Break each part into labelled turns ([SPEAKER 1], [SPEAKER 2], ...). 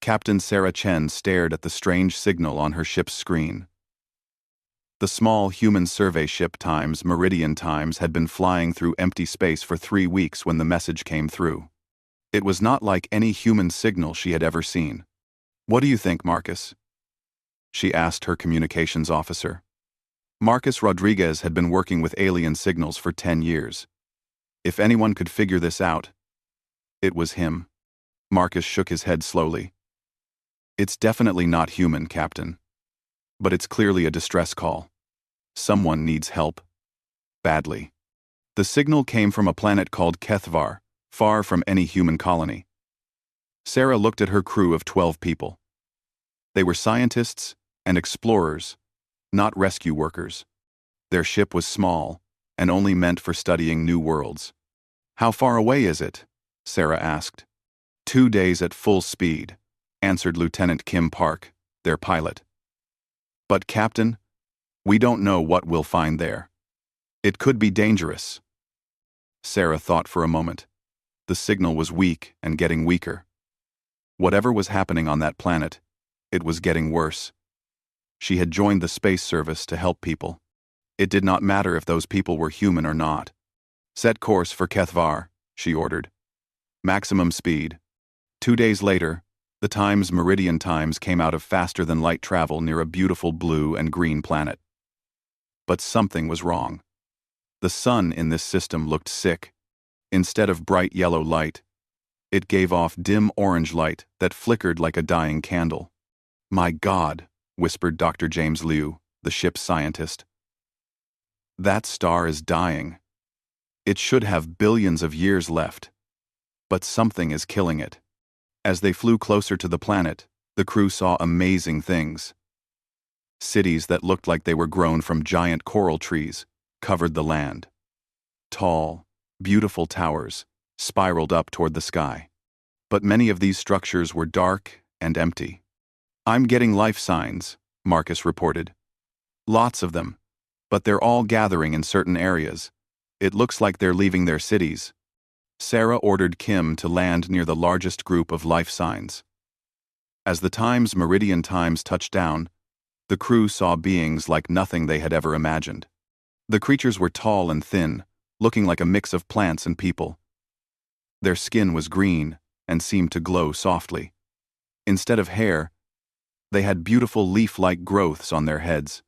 [SPEAKER 1] Captain Sarah Chen stared at the strange signal on her ship's screen. The small human survey ship Times Meridian Times had been flying through empty space for 3 weeks when the message came through. It was not like any human signal she had ever seen. "What do you think, Marcus?" she asked her communications officer. Marcus Rodriguez had been working with alien signals for 10 years. If anyone could figure this out, it was him. Marcus shook his head slowly. "It's definitely not human, Captain. But it's clearly a distress call. Someone needs help. Badly." The signal came from a planet called Kethvar, far from any human colony. Sarah looked at her crew of 12 people. They were scientists and explorers, not rescue workers. Their ship was small and only meant for studying new worlds. "How far away is it?" Sarah asked. 2 days at full speed," answered Lieutenant Kim Park, their pilot. "But Captain, we don't know what we'll find there. It could be dangerous." Sarah thought for a moment. The signal was weak and getting weaker. Whatever was happening on that planet, it was getting worse. She had joined the space service to help people. It did not matter if those people were human or not. "Set course for Kethvar," she ordered. "Maximum speed." 2 days later, the Times Meridian Times came out of faster-than-light travel near a beautiful blue and green planet. But something was wrong. The sun in this system looked sick. Instead of bright yellow light, it gave off dim orange light that flickered like a dying candle. "My God," whispered Dr. James Liu, the ship's scientist. "That star is dying. It should have billions of years left. But something is killing it." As they flew closer to the planet, the crew saw amazing things. Cities that looked like they were grown from giant coral trees covered the land. Tall, beautiful towers spiraled up toward the sky. But many of these structures were dark and empty. "I'm getting life signs," Marcus reported. "Lots of them, but they're all gathering in certain areas. It looks like they're leaving their cities." Sarah ordered Kim to land near the largest group of life signs. As the Times Meridian Times touched down, the crew saw beings like nothing they had ever imagined. The creatures were tall and thin, looking like a mix of plants and people. Their skin was green and seemed to glow softly. Instead of hair, they had beautiful leaf-like growths on their heads.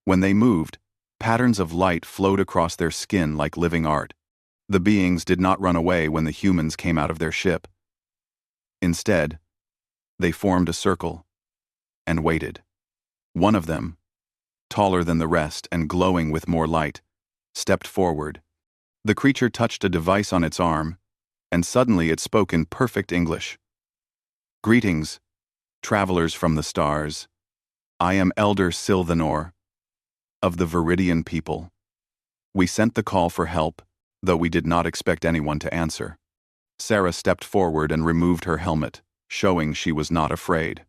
[SPEAKER 1] When they moved, patterns of light flowed across their skin like living art. The beings did not run away when the humans came out of their ship. Instead, they formed a circle and waited. One of them, taller than the rest and glowing with more light, stepped forward. The creature touched a device on its arm, and suddenly it spoke in perfect English. "Greetings, travelers from the stars. I am Elder Silvanor, of the Viridian people. We sent the call for help, though we did not expect anyone to answer." Sarah stepped forward and removed her helmet, showing she was not afraid.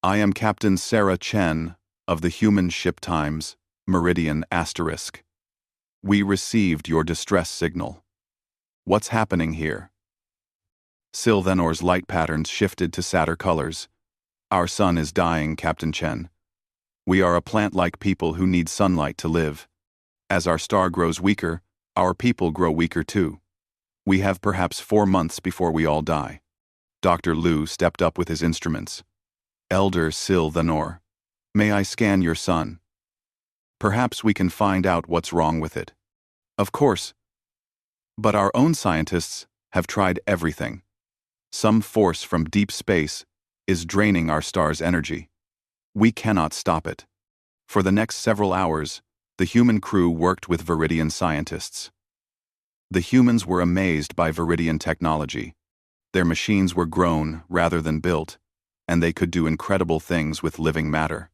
[SPEAKER 1] "I am Captain Sarah Chen of the human ship Times Meridian **. We received your distress signal. What's happening here?" Silvanor's light patterns shifted to sadder colors. "Our sun is dying, Captain Chen. We are a plant-like people who need sunlight to live. As our star grows weaker, our people grow weaker too. We have perhaps 4 months before we all die." Dr. Liu stepped up with his instruments. "Elder Silvanor, may I scan your sun? Perhaps we can find out what's wrong with it." "Of course. But our own scientists have tried everything. Some force from deep space is draining our star's energy. We cannot stop it." For the next several hours, the human crew worked with Viridian scientists. The humans were amazed by Viridian technology. Their machines were grown rather than built, and they could do incredible things with living matter.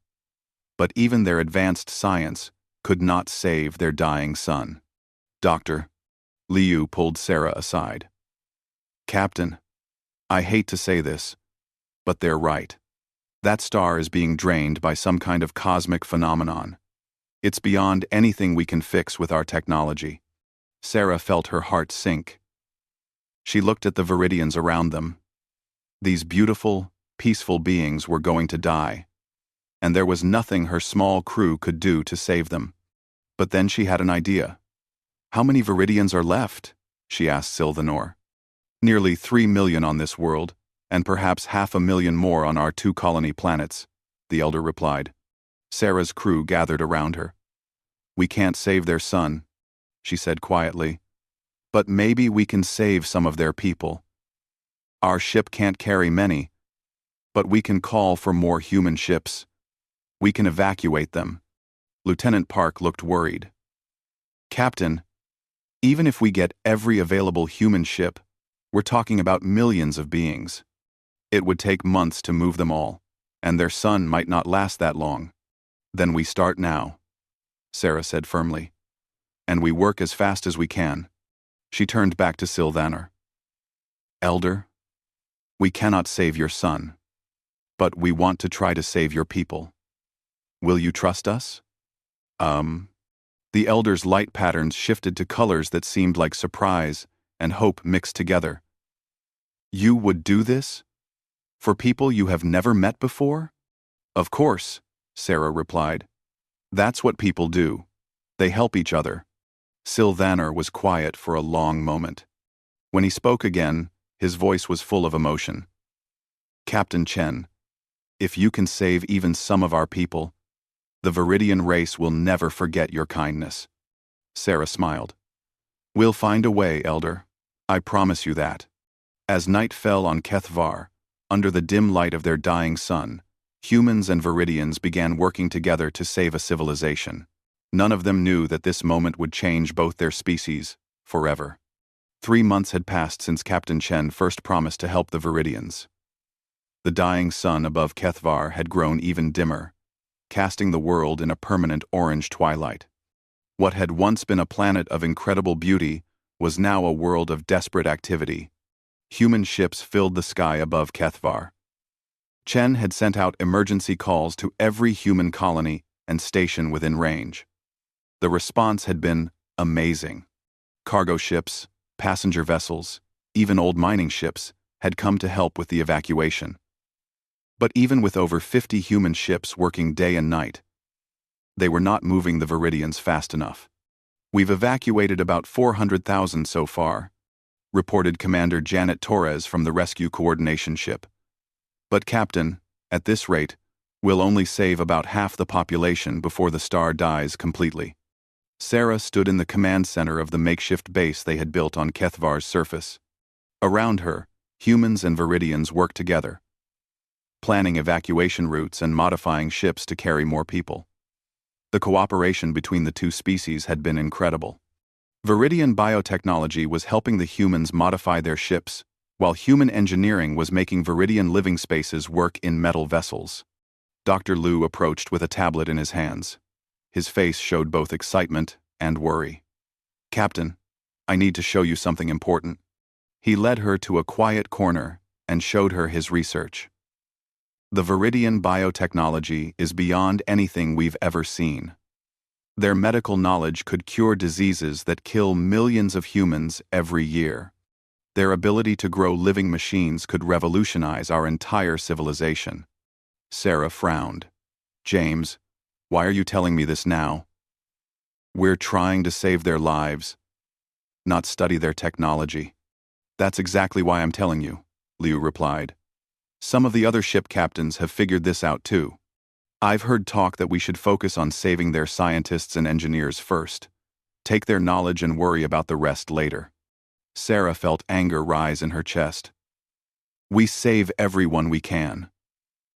[SPEAKER 1] But even their advanced science could not save their dying sun. "Doctor," Liu pulled Sarah aside. "Captain, I hate to say this, but they're right. That star is being drained by some kind of cosmic phenomenon. It's beyond anything we can fix with our technology." Sarah felt her heart sink. She looked at the Viridians around them. These beautiful, peaceful beings were going to die, and there was nothing her small crew could do to save them. But then she had an idea. "How many Viridians are left?" she asked Sylvanor. "Nearly 3 million on this world, and perhaps 500,000 more on our 2 colony planets," the elder replied. Sarah's crew gathered around her. "We can't save their son," she said quietly, "but maybe we can save some of their people. Our ship can't carry many, but we can call for more human ships. We can evacuate them." Lieutenant Park looked worried. "Captain, even if we get every available human ship, we're talking about millions of beings. It would take months to move them all, and their son might not last that long." "Then we start now," Sarah said firmly. "And we work as fast as we can." She turned back to Sylvanor. "Elder, we cannot save your son, but we want to try to save your people. Will you trust us?" The elder's light patterns shifted to colors that seemed like surprise and hope mixed together. "You would do this? For people you have never met before?" "Of course," Sarah replied. "That's what people do. They help each other." Sylvanor was quiet for a long moment. When he spoke again, his voice was full of emotion. "Captain Chen, if you can save even some of our people, the Viridian race will never forget your kindness." Sarah smiled. "We'll find a way, Elder. I promise you that." As night fell on Kethvar, under the dim light of their dying sun, humans and Viridians began working together to save a civilization. None of them knew that this moment would change both their species forever. 3 months had passed since Captain Chen first promised to help the Viridians. The dying sun above Kethvar had grown even dimmer, casting the world in a permanent orange twilight. What had once been a planet of incredible beauty was now a world of desperate activity. Human ships filled the sky above Kethvar. Chen had sent out emergency calls to every human colony and station within range. The response had been amazing. Cargo ships, passenger vessels, even old mining ships had come to help with the evacuation. But even with over 50 human ships working day and night, they were not moving the Viridians fast enough. "We've evacuated about 400,000 so far," reported Commander Janet Torres from the rescue coordination ship. "But Captain, at this rate, we'll only save about half the population before the star dies completely." Sarah stood in the command center of the makeshift base they had built on Kethvar's surface. Around her, humans and Viridians worked together, planning evacuation routes and modifying ships to carry more people. The cooperation between the two species had been incredible. Viridian biotechnology was helping the humans modify their ships, while human engineering was making Viridian living spaces work in metal vessels. Dr. Liu approached with a tablet in his hands. His face showed both excitement and worry. "Captain, I need to show you something important." He led her to a quiet corner and showed her his research. "The Viridian biotechnology is beyond anything we've ever seen. Their medical knowledge could cure diseases that kill millions of humans every year. Their ability to grow living machines could revolutionize our entire civilization." Sarah frowned. "James, why are you telling me this now?" "We're trying to save their lives, not study their technology." "That's exactly why I'm telling you," Liu replied. "Some of the other ship captains have figured this out too. I've heard talk that we should focus on saving their scientists and engineers first, take their knowledge and worry about the rest later." Sarah felt anger rise in her chest. "We save everyone we can.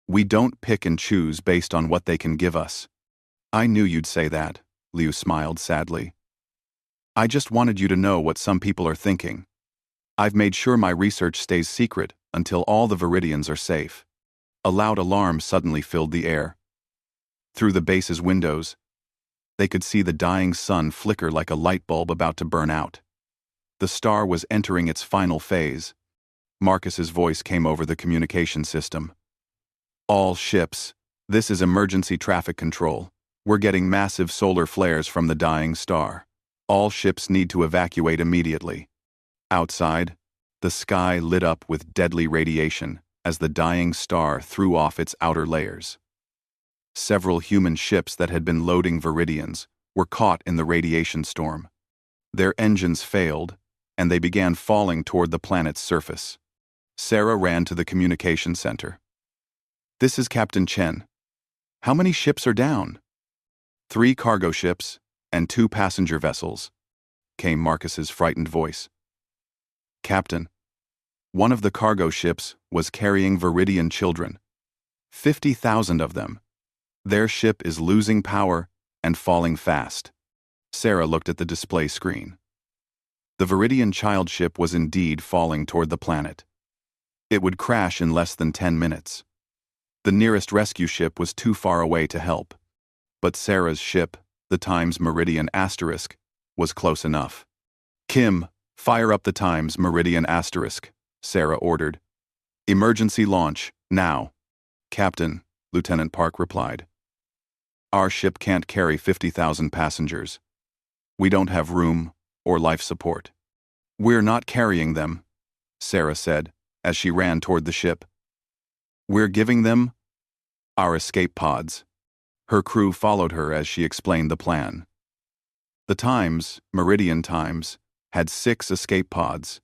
[SPEAKER 1] We don't pick and choose based on what they can give us." "I knew you'd say that," Liu smiled sadly. "I just wanted you to know what some people are thinking. I've made sure my research stays secret until all the Viridians are safe." A loud alarm suddenly filled the air. Through the base's windows, they could see the dying sun flicker like a light bulb about to burn out. The star was entering its final phase. Marcus's voice came over the communication system. "All ships, this is emergency traffic control. We're getting massive solar flares from the dying star. All ships need to evacuate immediately." Outside, the sky lit up with deadly radiation, as the dying star threw off its outer layers. Several human ships that had been loading Viridians were caught in the radiation storm. Their engines failed, and they began falling toward the planet's surface. Sarah ran to the communication center. "This is Captain Chen. How many ships are down?" "3 cargo ships and 2 passenger vessels," came Marcus's frightened voice. "Captain, one of the cargo ships was carrying Viridian children. 50,000 of them. Their ship is losing power and falling fast." Sarah looked at the display screen. The Viridian child ship was indeed falling toward the planet. It would crash in less than 10 minutes. The nearest rescue ship was too far away to help. But Sarah's ship, the Times Meridian Asterisk, was close enough. "Kim, fire up the Times Meridian Asterisk," Sarah ordered. "Emergency launch, now." "Captain," Lieutenant Park replied. "Our ship can't carry 50,000 passengers. We don't have room or life support." "We're not carrying them," Sarah said, as she ran toward the ship. "We're giving them our escape pods." Her crew followed her as she explained the plan. The Times, Meridian Times, had 6 escape pods,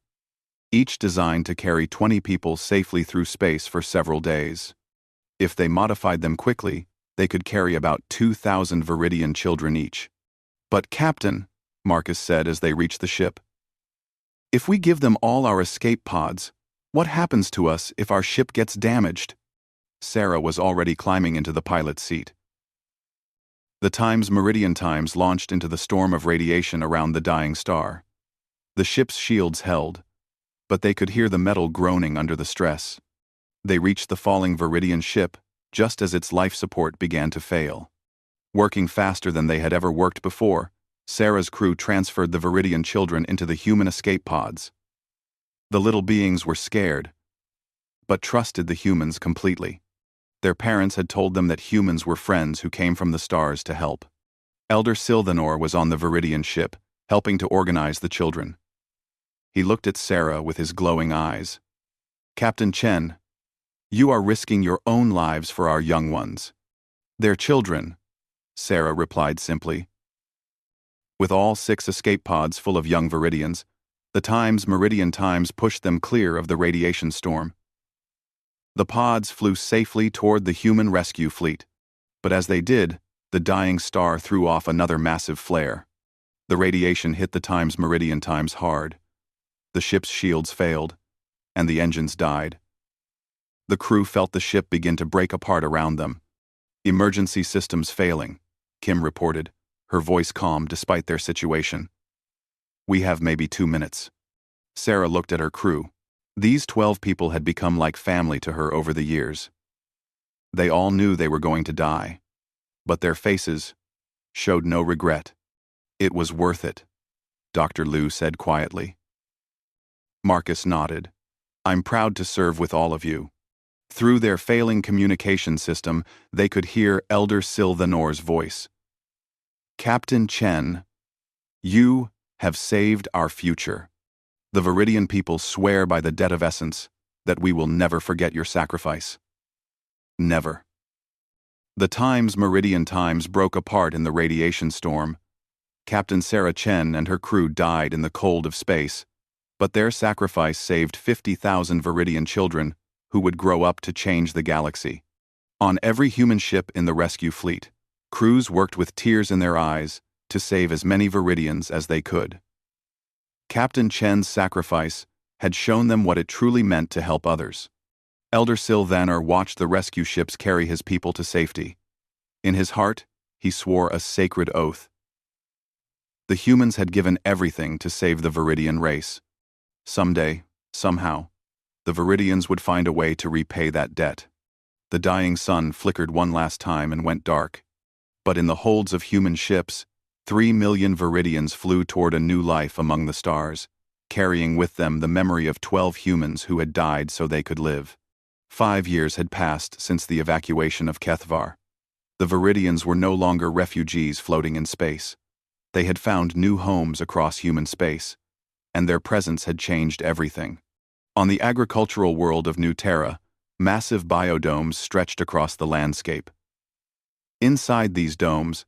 [SPEAKER 1] each designed to carry 20 people safely through space for several days. If they modified them quickly, they could carry about 2,000 Viridian children each. "But Captain," Marcus said as they reached the ship, "if we give them all our escape pods, what happens to us if our ship gets damaged?" Sarah was already climbing into the pilot's seat. The Times Meridian Times launched into the storm of radiation around the dying star. The ship's shields held, but they could hear the metal groaning under the stress. They reached the falling Viridian ship just as its life support began to fail. Working faster than they had ever worked before, Sarah's crew transferred the Viridian children into the human escape pods. The little beings were scared, but trusted the humans completely. Their parents had told them that humans were friends who came from the stars to help. Elder Silvanor was on the Viridian ship, helping to organize the children. He looked at Sarah with his glowing eyes. "Captain Chen, you are risking your own lives for our young ones." "They're children," Sarah replied simply. With all 6 escape pods full of young Viridians, the Times Meridian Times pushed them clear of the radiation storm. The pods flew safely toward the human rescue fleet, but as they did, the dying star threw off another massive flare. The radiation hit the Times Meridian Times hard. The ship's shields failed, and the engines died. The crew felt the ship begin to break apart around them. "Emergency systems failing," Kim reported, her voice calm despite their situation. "We have maybe 2 minutes." Sarah looked at her crew. These 12 people had become like family to her over the years. They all knew they were going to die, but their faces showed no regret. "It was worth it," Dr. Liu said quietly. Marcus nodded. "I'm proud to serve with all of you." Through their failing communication system, they could hear Elder Silvanor's voice. "Captain Chen, you have saved our future. The Viridian people swear by the debt of essence that we will never forget your sacrifice. Never." The Times Meridian Times broke apart in the radiation storm. Captain Sarah Chen and her crew died in the cold of space, but their sacrifice saved 50,000 Viridian children who would grow up to change the galaxy. On every human ship in the rescue fleet, crews worked with tears in their eyes to save as many Viridians as they could. Captain Chen's sacrifice had shown them what it truly meant to help others. Elder Silvanor watched the rescue ships carry his people to safety. In his heart, he swore a sacred oath. The humans had given everything to save the Viridian race. Someday, somehow, the Viridians would find a way to repay that debt. The dying sun flickered one last time and went dark. But in the holds of human ships, 3 million Viridians flew toward a new life among the stars, carrying with them the memory of 12 humans who had died so they could live. 5 years had passed since the evacuation of Kethvar. The Viridians were no longer refugees floating in space. They had found new homes across human space, and their presence had changed everything. On the agricultural world of New Terra, Massive biodomes stretched across the landscape. Inside these domes,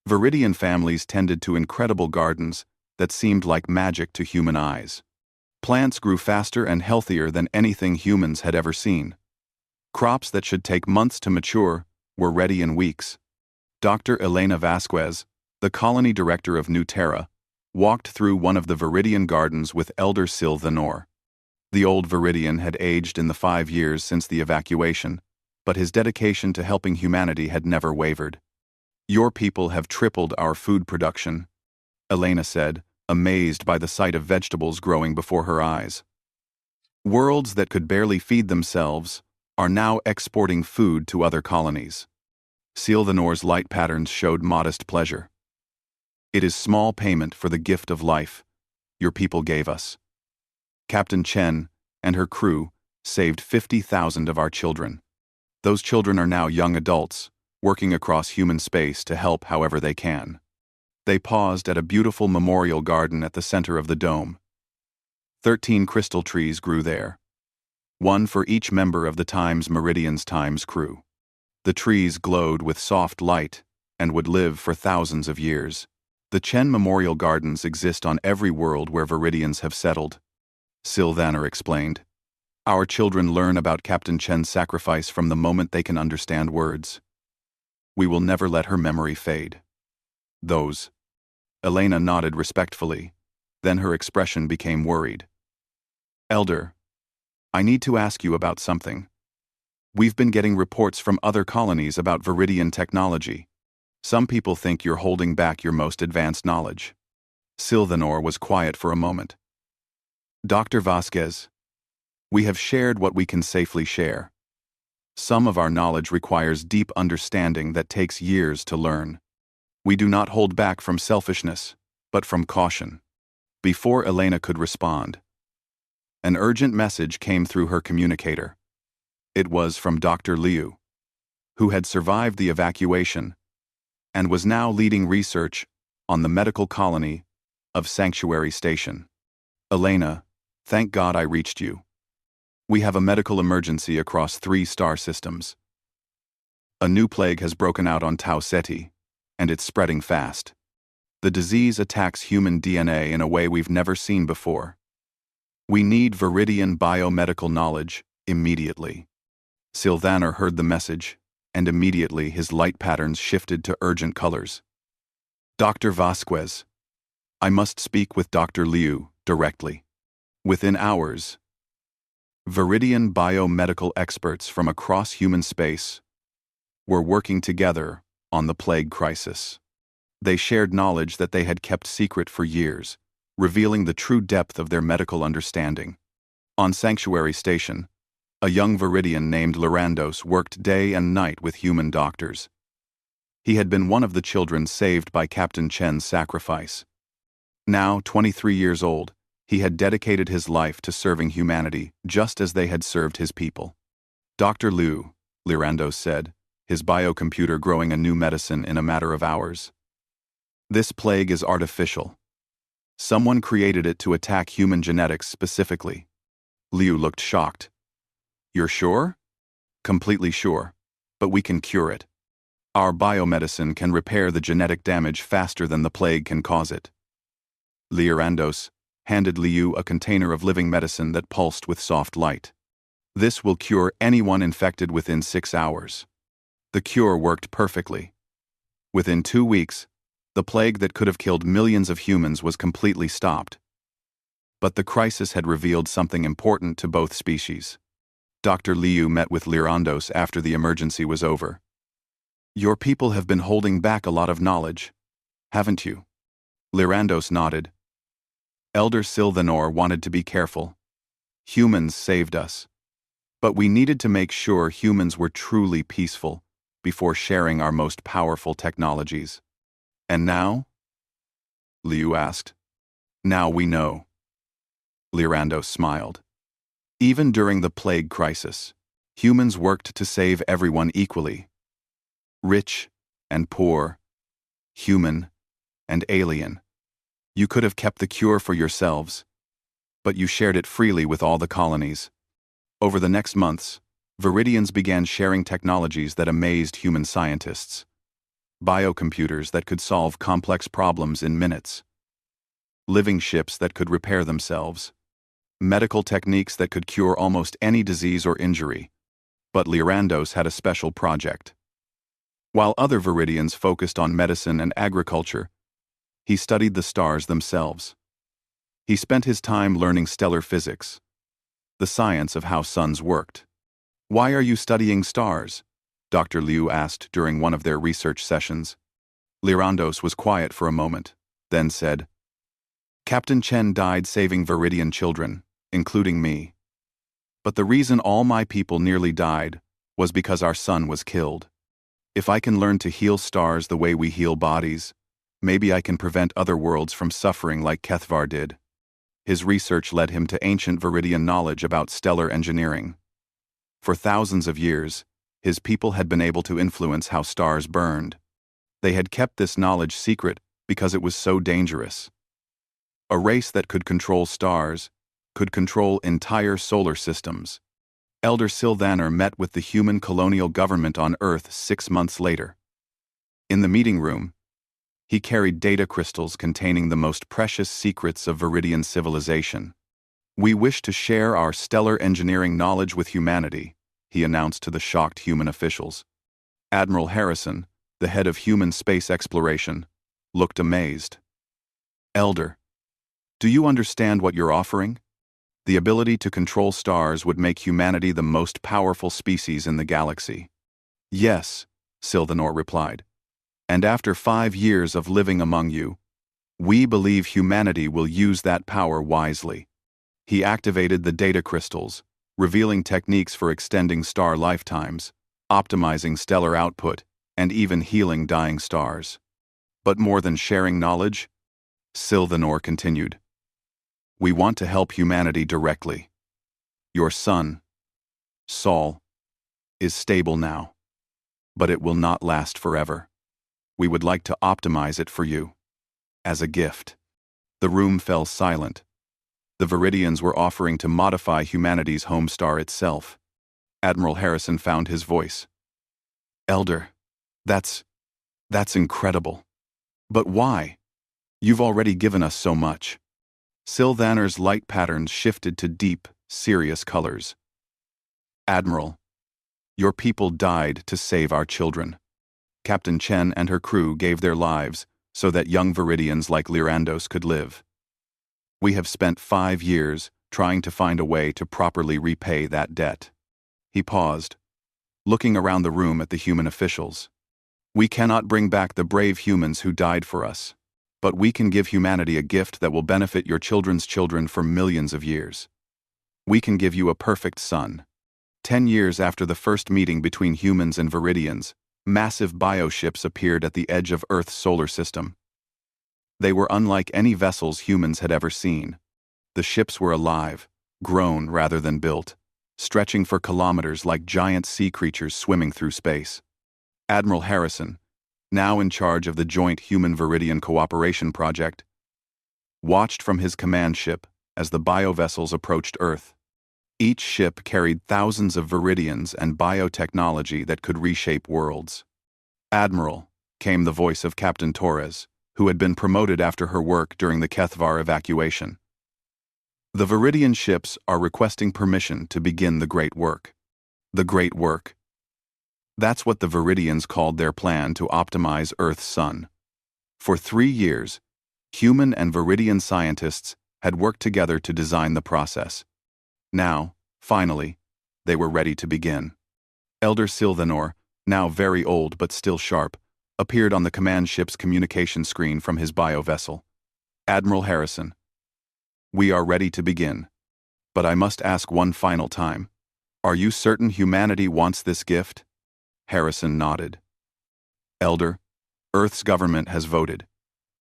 [SPEAKER 1] Viridian families tended to incredible gardens that seemed like magic to human eyes. Plants grew faster and healthier than anything humans had ever seen. Crops that should take months to mature were ready in weeks. Dr. Elena Vasquez, the colony director of New Terra, walked through one of the Viridian gardens with Elder Sil Thanor. The old Viridian had aged in the 5 years since the evacuation, but his dedication to helping humanity had never wavered. "Your people have tripled our food production," Elena said, amazed by the sight of vegetables growing before her eyes. "Worlds that could barely feed themselves are now exporting food to other colonies." Sil Thanor's light patterns showed modest pleasure. "It is small payment for the gift of life your people gave us. Captain Chen and her crew saved 50,000 of our children. Those children are now young adults, working across human space to help however they can." They paused at a beautiful memorial garden at the center of the dome. 13 crystal trees grew there, one for each member of the Meridian's Times crew. The trees glowed with soft light and would live for thousands of years. The Chen Memorial Gardens exist on every world where Viridians have settled, Sil Thanor explained. "Our children learn about Captain Chen's sacrifice from the moment they can understand words. We will never let her memory fade." "Those." Elena nodded respectfully, then her expression became worried. "Elder, I need to ask you about something. We've been getting reports from other colonies about Viridian technology. Some people think you're holding back your most advanced knowledge." Sil Thanor was quiet for a moment. "Dr. Vasquez, we have shared what we can safely share. Some of our knowledge requires deep understanding that takes years to learn. We do not hold back from selfishness, but from caution." Before Elena could respond, an urgent message came through her communicator. It was from Dr. Liu, who had survived the evacuation and was now leading research on the medical colony of Sanctuary Station. "Elena, thank God I reached you. We have a medical emergency across 3 star systems. A new plague has broken out on Tau Ceti, and it's spreading fast. The disease attacks human DNA in a way we've never seen before. We need Viridian biomedical knowledge immediately." Sil Thanor heard the message, and immediately his light patterns shifted to urgent colors. "Dr. Vasquez, I must speak with Dr. Liu directly." Within hours, Viridian biomedical experts from across human space were working together on the plague crisis. They shared knowledge that they had kept secret for years, revealing the true depth of their medical understanding. On Sanctuary Station, a young Viridian named Lyrandos worked day and night with human doctors. He had been one of the children saved by Captain Chen's sacrifice. Now, 23 years old, he had dedicated his life to serving humanity just as they had served his people. "Dr. Liu," Lyrandos said, his biocomputer growing a new medicine in a matter of hours. "This plague is artificial. Someone created it to attack human genetics specifically." Liu looked shocked. "You're sure?" "Completely sure, but we can cure it. Our biomedicine can repair the genetic damage faster than the plague can cause it." Lyrandos handed Liu a container of living medicine that pulsed with soft light. "This will cure anyone infected within 6 hours." The cure worked perfectly. Within 2 weeks, the plague that could have killed millions of humans was completely stopped. But the crisis had revealed something important to both species. Dr. Liu met with Lyrandos after the emergency was over. "Your people have been holding back a lot of knowledge, haven't you?" Lyrandos nodded. "Elder Sil Thanor wanted to be careful. Humans saved us. But we needed to make sure humans were truly peaceful before sharing our most powerful technologies. And now?" Liu asked. "Now we know." Lyrandos smiled. "Even during the plague crisis, humans worked to save everyone equally. Rich and poor, human and alien. You could have kept the cure for yourselves, but you shared it freely with all the colonies. Over the next months, Viridians began sharing technologies that amazed human scientists. Biocomputers that could solve complex problems in minutes. Living ships that could repair themselves. Medical techniques that could cure almost any disease or injury. But Lyrandos had a special project. While other Viridians focused on medicine and agriculture, he studied the stars themselves. He spent his time learning stellar physics, the science of how suns worked. "Why are you studying stars?" Dr. Liu asked during one of their research sessions. Lyrandos was quiet for a moment, then said, "Captain Chen died saving Viridian children, including me. But the reason all my people nearly died was because our sun was killed. If I can learn to heal stars the way we heal bodies, maybe I can prevent other worlds from suffering like Kethvar did." His research led him to ancient Viridian knowledge about stellar engineering. For thousands of years, his people had been able to influence how stars burned. They had kept this knowledge secret because it was so dangerous. A race that could control stars could control entire solar systems. Elder Sylvaner met with the human colonial government on Earth 6 months later. In the meeting room, he carried data crystals containing the most precious secrets of Viridian civilization. "We wish to share our stellar engineering knowledge with humanity," he announced to the shocked human officials. Admiral Harrison, the head of human space exploration, looked amazed. "Elder, do you understand what you're offering? The ability to control stars would make humanity the most powerful species in the galaxy." "Yes," Sylvanor replied. "And after 5 years of living among you, we believe humanity will use that power wisely." He activated the data crystals, revealing techniques for extending star lifetimes, optimizing stellar output, and even healing dying stars. "But more than sharing knowledge," Sylvanor continued, "we want to help humanity directly. Your son, Saul, is stable now, but it will not last forever. We would like to optimize it for you, as a gift." The room fell silent. The Viridians were offering to modify humanity's home star itself. Admiral Harrison found his voice. "Elder, that's incredible. But why? You've already given us so much." Sylvaner's light patterns shifted to deep, serious colors. "Admiral, your people died to save our children. Captain Chen and her crew gave their lives so that young Viridians like Lyrandos could live. We have spent 5 years trying to find a way to properly repay that debt." He paused, looking around the room at the human officials. "We cannot bring back the brave humans who died for us, but we can give humanity a gift that will benefit your children's children for millions of years. We can give you a perfect son." 10 years after the first meeting between humans and Viridians, massive bioships appeared at the edge of Earth's solar system. They were unlike any vessels humans had ever seen. The ships were alive, grown rather than built, stretching for kilometers like giant sea creatures swimming through space. Admiral Harrison, now in charge of the Joint Human-Viridian Cooperation Project, watched from his command ship as the biovessels approached Earth. Each ship carried thousands of Viridians and biotechnology that could reshape worlds. "Admiral," came the voice of Captain Torres, who had been promoted after her work during the Kethvar evacuation. "The Viridian ships are requesting permission to begin the Great Work." The Great Work. That's what the Viridians called their plan to optimize Earth's sun. For 3 years, human and Viridian scientists had worked together to design the process. Now, finally, they were ready to begin. Elder Sylvanor, now very old but still sharp, appeared on the command ship's communication screen from his biovessel. "Admiral Harrison, we are ready to begin. But I must ask one final time. Are you certain humanity wants this gift?" Harrison nodded. "Elder, Earth's government has voted.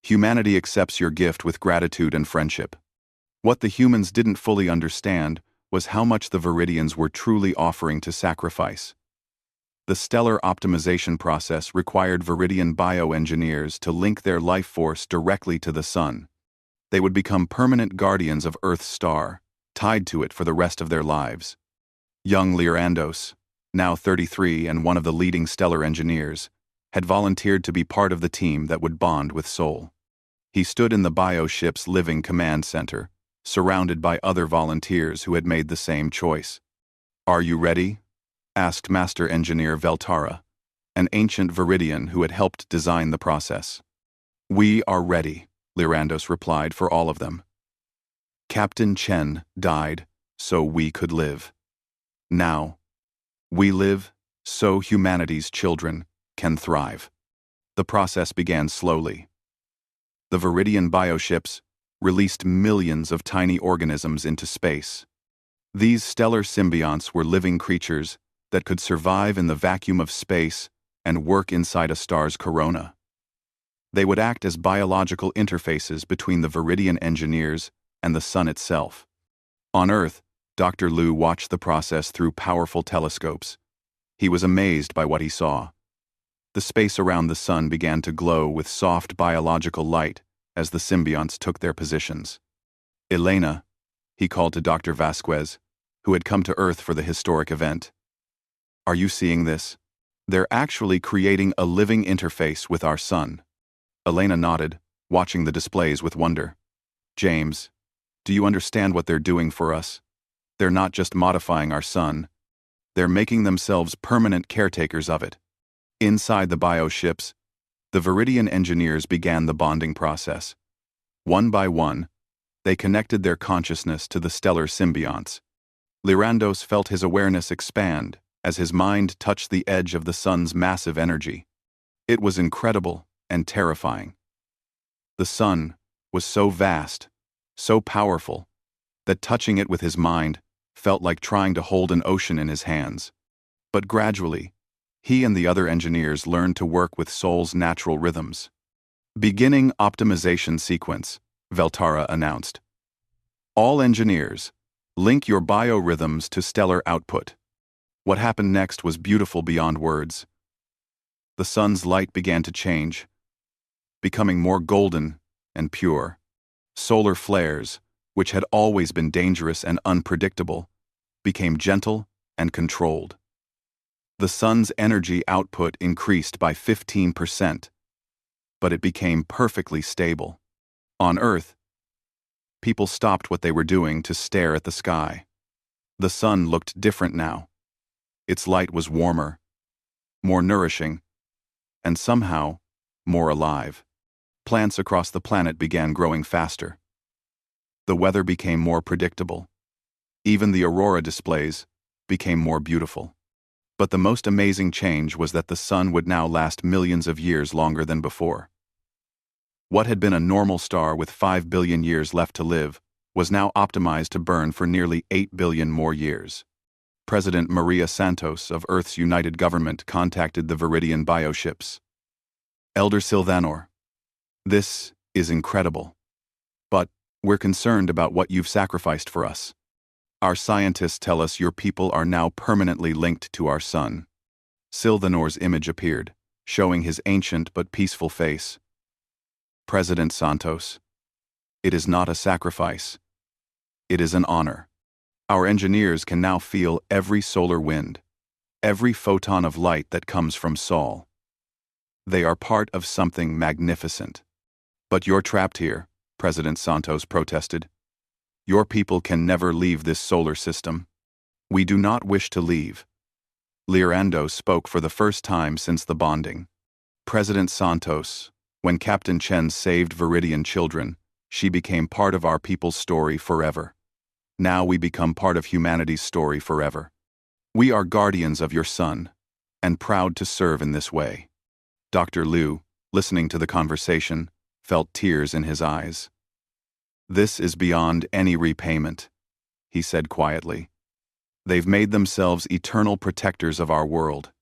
[SPEAKER 1] Humanity accepts your gift with gratitude and friendship." What the humans didn't fully understand was how much the Viridians were truly offering to sacrifice. The stellar optimization process required Viridian bioengineers to link their life force directly to the sun. They would become permanent guardians of Earth's star, tied to it for the rest of their lives. Young Lyrandos, now 33 and one of the leading stellar engineers, had volunteered to be part of the team that would bond with Sol. He stood in the bioship's living command center, surrounded by other volunteers who had made the same choice. "Are you ready?" asked Master Engineer Veltara, an ancient Viridian who had helped design the process. "We are ready," Lyrandos replied for all of them. "Captain Chen died so we could live. Now, we live so humanity's children can thrive." The process began slowly. The Viridian bioships released millions of tiny organisms into space. These stellar symbionts were living creatures that could survive in the vacuum of space and work inside a star's corona. They would act as biological interfaces between the Viridian engineers and the sun itself. On Earth, Dr. Liu watched the process through powerful telescopes. He was amazed by what he saw. The space around the sun began to glow with soft biological light as the symbionts took their positions. "Elena," he called to Dr. Vasquez, who had come to Earth for the historic event. "Are you seeing this? They're actually creating a living interface with our sun." Elena nodded, watching the displays with wonder. "James, do you understand what they're doing for us? They're not just modifying our sun. They're making themselves permanent caretakers of it." Inside the bioships, the Viridian engineers began the bonding process. One by one, they connected their consciousness to the stellar symbionts. Lyrandos felt his awareness expand as his mind touched the edge of the sun's massive energy. It was incredible and terrifying. The sun was so vast, so powerful, that touching it with his mind felt like trying to hold an ocean in his hands. But gradually, he and the other engineers learned to work with Sol's natural rhythms. "Beginning optimization sequence," Veltara announced. "All engineers, link your biorhythms to stellar output." What happened next was beautiful beyond words. The sun's light began to change, becoming more golden and pure. Solar flares, which had always been dangerous and unpredictable, became gentle and controlled. The sun's energy output increased by 15%, but it became perfectly stable. On Earth, people stopped what they were doing to stare at the sky. The sun looked different now. Its light was warmer, more nourishing, and somehow more alive. Plants across the planet began growing faster. The weather became more predictable. Even the aurora displays became more beautiful. But the most amazing change was that the sun would now last millions of years longer than before. What had been a normal star with 5 billion years left to live was now optimized to burn for nearly 8 billion more years. President Maria Santos of Earth's United Government contacted the Viridian bioships. "Elder Silvanor, this is incredible. But we're concerned about what you've sacrificed for us. Our scientists tell us your people are now permanently linked to our sun." Silvanor's image appeared, showing his ancient but peaceful face. "President Santos, it is not a sacrifice. It is an honor. Our engineers can now feel every solar wind, every photon of light that comes from Sol. They are part of something magnificent." "But you're trapped here," President Santos protested. "Your people can never leave this solar system." "We do not wish to leave." Lyrandos spoke for the first time since the bonding. "President Santos, when Captain Chen saved Viridian children, she became part of our people's story forever. Now we become part of humanity's story forever. We are guardians of your sun, and proud to serve in this way." Dr. Liu, listening to the conversation, felt tears in his eyes. "This is beyond any repayment," he said quietly. "They've made themselves eternal protectors of our world."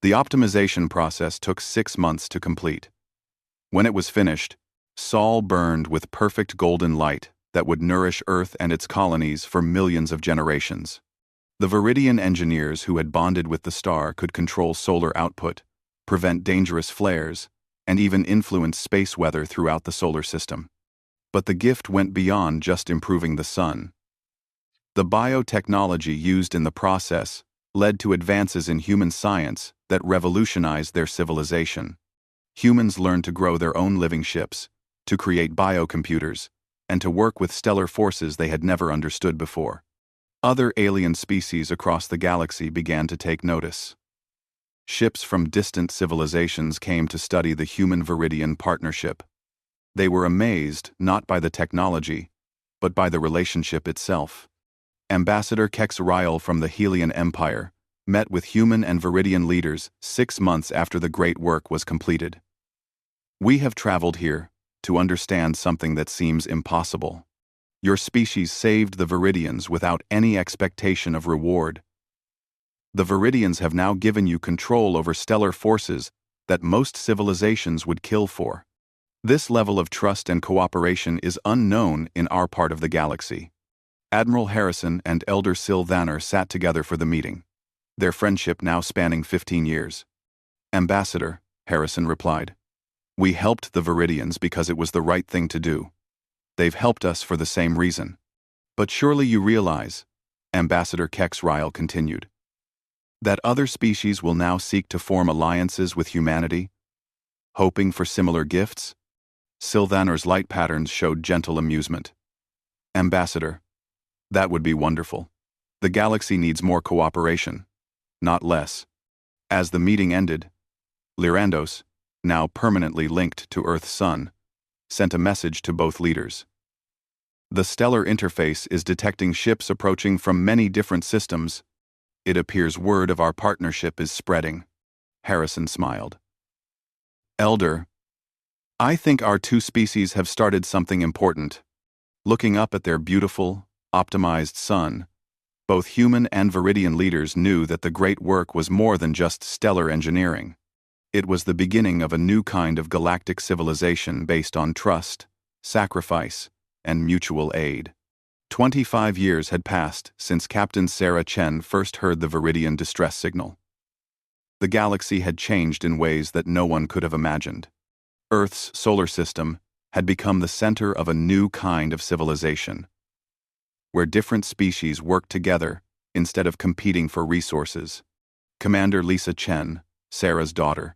[SPEAKER 1] The optimization process took 6 months to complete. When it was finished, Sol burned with perfect golden light that would nourish Earth and its colonies for millions of generations. The Viridian engineers who had bonded with the star could control solar output, prevent dangerous flares, and even influence space weather throughout the solar system. But the gift went beyond just improving the sun. The biotechnology used in the process led to advances in human science that revolutionized their civilization. Humans learned to grow their own living ships, to create biocomputers, and to work with stellar forces they had never understood before. Other alien species across the galaxy began to take notice. Ships from distant civilizations came to study the human-Viridian partnership. They were amazed not by the technology, but by the relationship itself. Ambassador Kex Ryle from the Helian Empire met with human and Viridian leaders 6 months after the great work was completed. "We have traveled here to understand something that seems impossible. Your species saved the Viridians without any expectation of reward. The Viridians have now given you control over stellar forces that most civilizations would kill for. This level of trust and cooperation is unknown in our part of the galaxy." Admiral Harrison and Elder Syl Thanner sat together for the meeting, their friendship now spanning 15 years. "Ambassador," Harrison replied, "we helped the Viridians because it was the right thing to do. They've helped us for the same reason. But surely you realize," Ambassador Kex Ryle continued, "that other species will now seek to form alliances with humanity, hoping for similar gifts?" Syl Thanner's light patterns showed gentle amusement. "Ambassador, that would be wonderful. The galaxy needs more cooperation, not less." As the meeting ended, Lyrandos, now permanently linked to Earth's sun, sent a message to both leaders. "The stellar interface is detecting ships approaching from many different systems. It appears word of our partnership is spreading." Harrison smiled. "Elder, I think our two species have started something important. Looking up at their beautiful, optimized sun, both human and Viridian leaders knew that the great work was more than just stellar engineering. It was the beginning of a new kind of galactic civilization based on trust, sacrifice, and mutual aid. 25 years had passed since Captain Sarah Chen first heard the Viridian distress signal. The galaxy had changed in ways that no one could have imagined. Earth's solar system had become the center of a new kind of civilization, where different species worked together instead of competing for resources. Commander Lisa Chen, Sarah's daughter,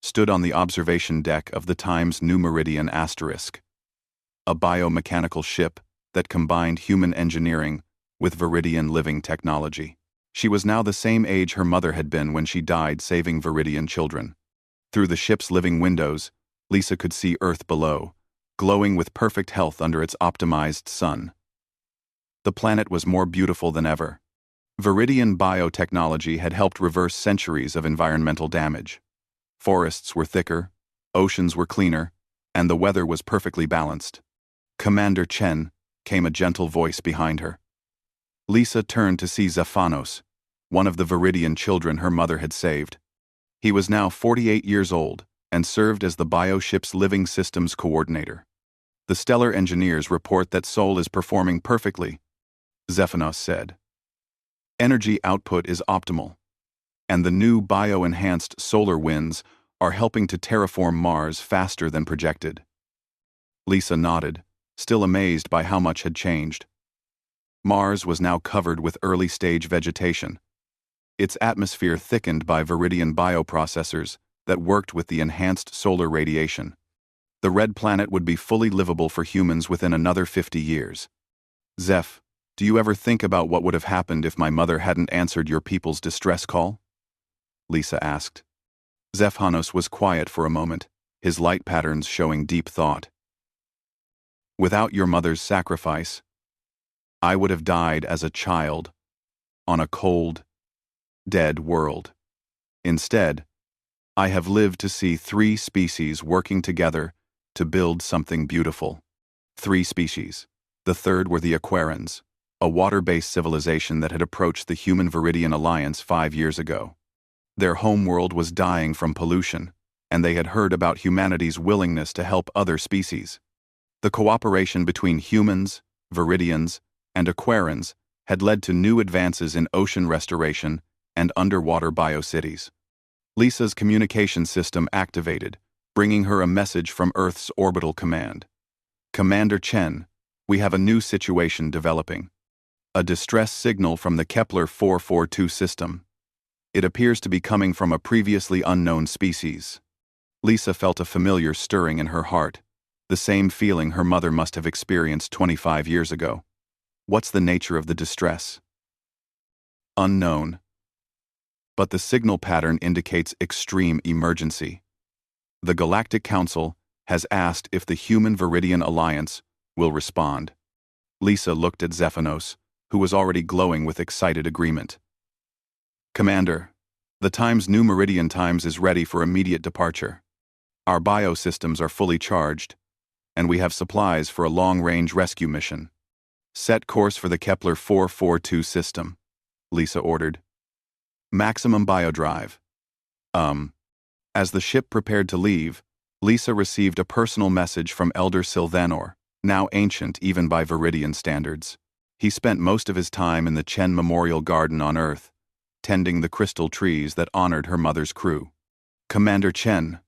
[SPEAKER 1] stood on the observation deck of the Times New Meridian Asterisk, a biomechanical ship that combined human engineering with Viridian living technology. She was now the same age her mother had been when she died saving Viridian children. Through the ship's living windows, Lisa could see Earth below, glowing with perfect health under its optimized sun. The planet was more beautiful than ever. Viridian biotechnology had helped reverse centuries of environmental damage. Forests were thicker, oceans were cleaner, and the weather was perfectly balanced. "Commander Chen," came a gentle voice behind her. Lisa turned to see Zephanos, one of the Viridian children her mother had saved. He was now 48 years old and served as the bioship's living systems coordinator. "The stellar engineers report that Sol is performing perfectly," Zephanos said. "Energy output is optimal, and the new bio-enhanced solar winds are helping to terraform Mars faster than projected." Lisa nodded, still amazed by how much had changed. Mars was now covered with early-stage vegetation, its atmosphere thickened by Viridian bioprocessors that worked with the enhanced solar radiation. The red planet would be fully livable for humans within another 50 years. "Zeph, do you ever think about what would have happened if my mother hadn't answered your people's distress call?" Lisa asked. Zephanos was quiet for a moment, his light patterns showing deep thought. "Without your mother's sacrifice, I would have died as a child, on a cold, dead world. Instead, I have lived to see 3 species working together to build something beautiful. 3 species. The third were the Aquarians, a water-based civilization that had approached the Human-Viridian Alliance 5 years ago. Their homeworld was dying from pollution, and they had heard about humanity's willingness to help other species. The cooperation between humans, Viridians, and Aquarians had led to new advances in ocean restoration and underwater biocities. Lisa's communication system activated, bringing her a message from Earth's orbital command. "Commander Chen, we have a new situation developing. A distress signal from the Kepler 442 system. It appears to be coming from a previously unknown species. Lisa felt a familiar stirring in her heart, the same feeling her mother must have experienced 25 years ago. What's the nature of the distress? Unknown. But the signal pattern indicates extreme emergency. The Galactic Council has asked if the Human Viridian Alliance will respond. Lisa looked at Zephanos, who was already glowing with excited agreement. Commander, the Times New Meridian Times is ready for immediate departure. Our biosystems are fully charged, and we have supplies for a long-range rescue mission. Set course for the Kepler 442 system, Lisa ordered. Maximum biodrive. As the ship prepared to leave, Lisa received a personal message from Elder Sylvanor, now ancient even by Viridian standards. He spent most of his time in the Chen Memorial Garden on Earth, tending the crystal trees that honored her mother's crew. Commander Chen,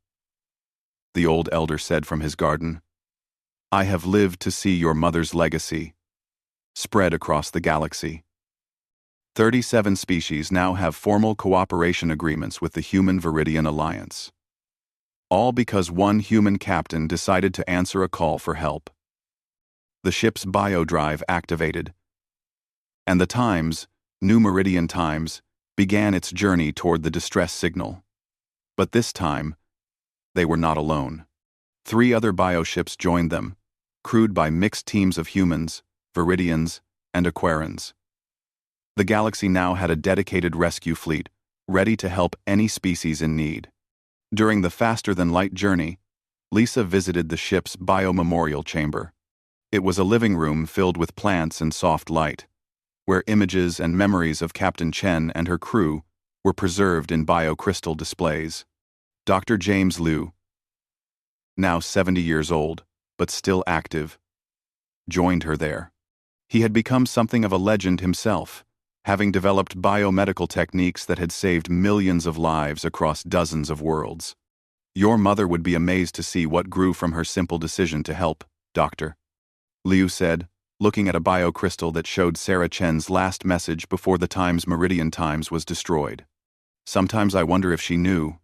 [SPEAKER 1] the old elder said from his garden, I have lived to see your mother's legacy spread across the galaxy. 37 species now have formal cooperation agreements with the Human Viridian Alliance. All because one human captain decided to answer a call for help. The ship's biodrive activated, and the Times, New Meridian Times, began its journey toward the distress signal. But this time, they were not alone. 3 other bioships joined them, crewed by mixed teams of humans, Viridians, and Aquarians. The galaxy now had a dedicated rescue fleet, ready to help any species in need. During the faster-than-light journey, Lisa visited the ship's biomemorial chamber. It was a living room filled with plants and soft light, where images and memories of Captain Chen and her crew were preserved in biocrystal displays. Dr. James Liu, now 70 years old, but still active, joined her there. He had become something of a legend himself, having developed biomedical techniques that had saved millions of lives across dozens of worlds. Your mother would be amazed to see what grew from her simple decision to help, Doctor, Liu said, looking at a biocrystal that showed Sarah Chen's last message before the Times Meridian Times was destroyed. Sometimes I wonder if she knew,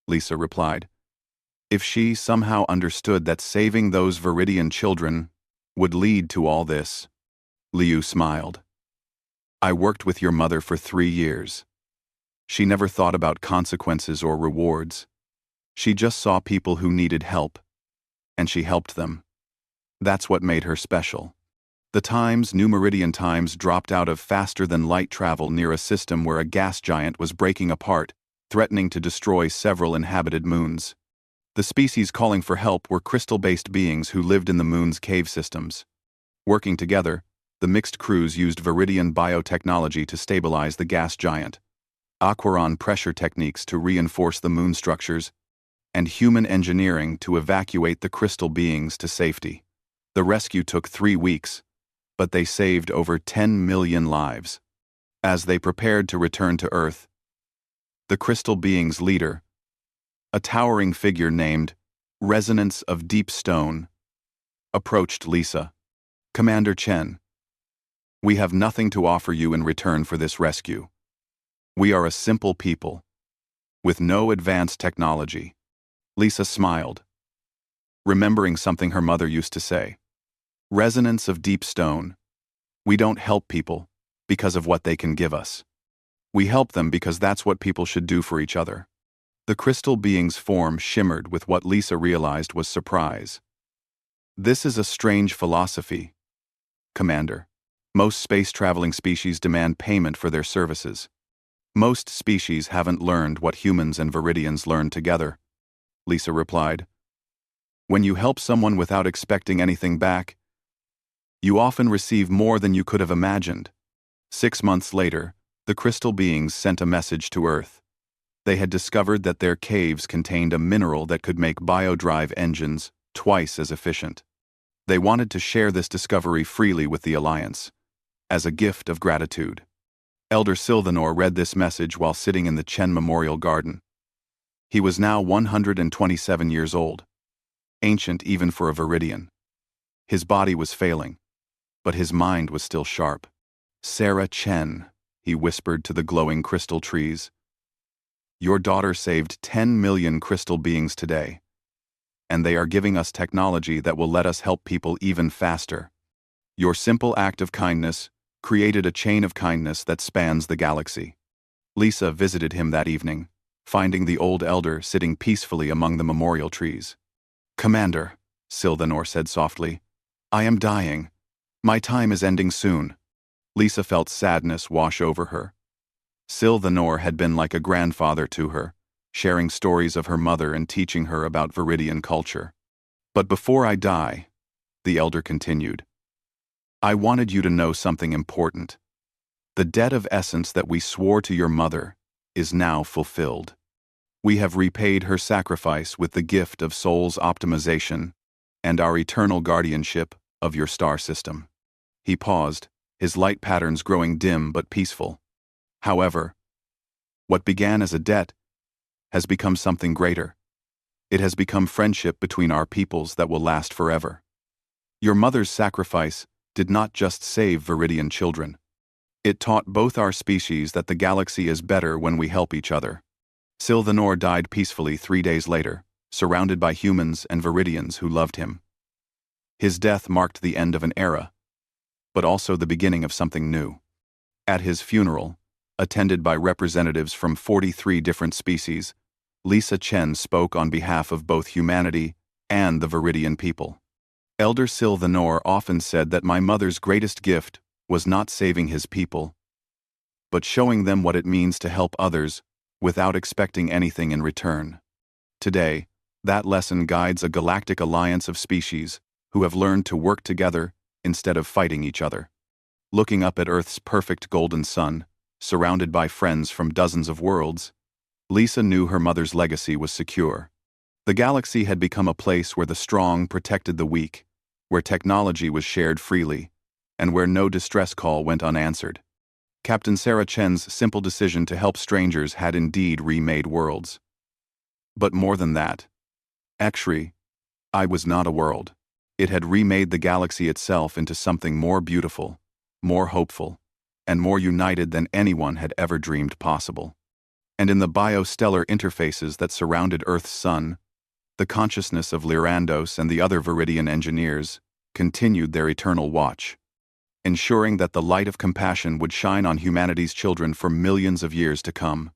[SPEAKER 1] Lisa replied. If she somehow understood that saving those Viridian children would lead to all this. Liu smiled. I worked with your mother for 3 years. She never thought about consequences or rewards. She just saw people who needed help, and she helped them. That's what made her special. The Times New Meridian Times dropped out of faster-than-light travel near a system where a gas giant was breaking apart, threatening to destroy several inhabited moons. The species calling for help were crystal-based beings who lived in the moon's cave systems. Working together, the mixed crews used Viridian biotechnology to stabilize the gas giant, Aquaron pressure techniques to reinforce the moon structures, and human engineering to evacuate the crystal beings to safety. The rescue took 3 weeks, but they saved over 10 million lives. As they prepared to return to Earth, the crystal being's leader, a towering figure named Resonance of Deep Stone, approached Lisa. Commander Chen, we have nothing to offer you in return for this rescue. We are a simple people, with no advanced technology. Lisa smiled, remembering something her mother used to say. Resonance of Deep Stone. We don't help people because of what they can give us. We help them because that's what people should do for each other. The crystal being's form shimmered with what Lisa realized was surprise. This is a strange philosophy, Commander. Most space-traveling species demand payment for their services. Most species haven't learned what humans and Viridians learned together, Lisa replied. When you help someone without expecting anything back, you often receive more than you could have imagined. 6 months later, the crystal beings sent a message to Earth. They had discovered that their caves contained a mineral that could make biodrive engines twice as efficient. They wanted to share this discovery freely with the Alliance, as a gift of gratitude. Elder Sylvanor read this message while sitting in the Chen Memorial Garden. He was now 127 years old, ancient even for a Viridian. His body was failing, but his mind was still sharp. Sarah Chen, he whispered to the glowing crystal trees. Your daughter saved 10 million crystal beings today, and they are giving us technology that will let us help people even faster. Your simple act of kindness created a chain of kindness that spans the galaxy. Lisa visited him that evening, finding the old elder sitting peacefully among the memorial trees. Commander, Sylvanor said softly, I am dying. My time is ending soon. Lisa felt sadness wash over her. Sylvanor had been like a grandfather to her, sharing stories of her mother and teaching her about Viridian culture. But before I die, the elder continued, I wanted you to know something important. The debt of essence that we swore to your mother is now fulfilled. We have repaid her sacrifice with the gift of soul's optimization and our eternal guardianship of your star system. He paused, his light patterns growing dim but peaceful. However, what began as a debt has become something greater. It has become friendship between our peoples that will last forever. Your mother's sacrifice did not just save Viridian children. It taught both our species that the galaxy is better when we help each other. Sylvanor died peacefully 3 days later, surrounded by humans and Viridians who loved him. His death marked the end of an era, but also the beginning of something new. At his funeral, attended by representatives from 43 different species, Lisa Chen spoke on behalf of both humanity and the Viridian people. Elder Sylvanor often said that my mother's greatest gift was not saving his people, but showing them what it means to help others without expecting anything in return. Today, that lesson guides a galactic alliance of species who have learned to work together instead of fighting each other. Looking up at Earth's perfect golden sun, surrounded by friends from dozens of worlds, Lisa knew her mother's legacy was secure. The galaxy had become a place where the strong protected the weak, where technology was shared freely, and where no distress call went unanswered. Captain Sarah Chen's simple decision to help strangers had indeed remade worlds. But more than that, actually, I was not a world. It had remade the galaxy itself into something more beautiful, more hopeful, and more united than anyone had ever dreamed possible. And in the biostellar interfaces that surrounded Earth's sun, the consciousness of Lyrandos and the other Viridian engineers continued their eternal watch, ensuring that the light of compassion would shine on humanity's children for millions of years to come.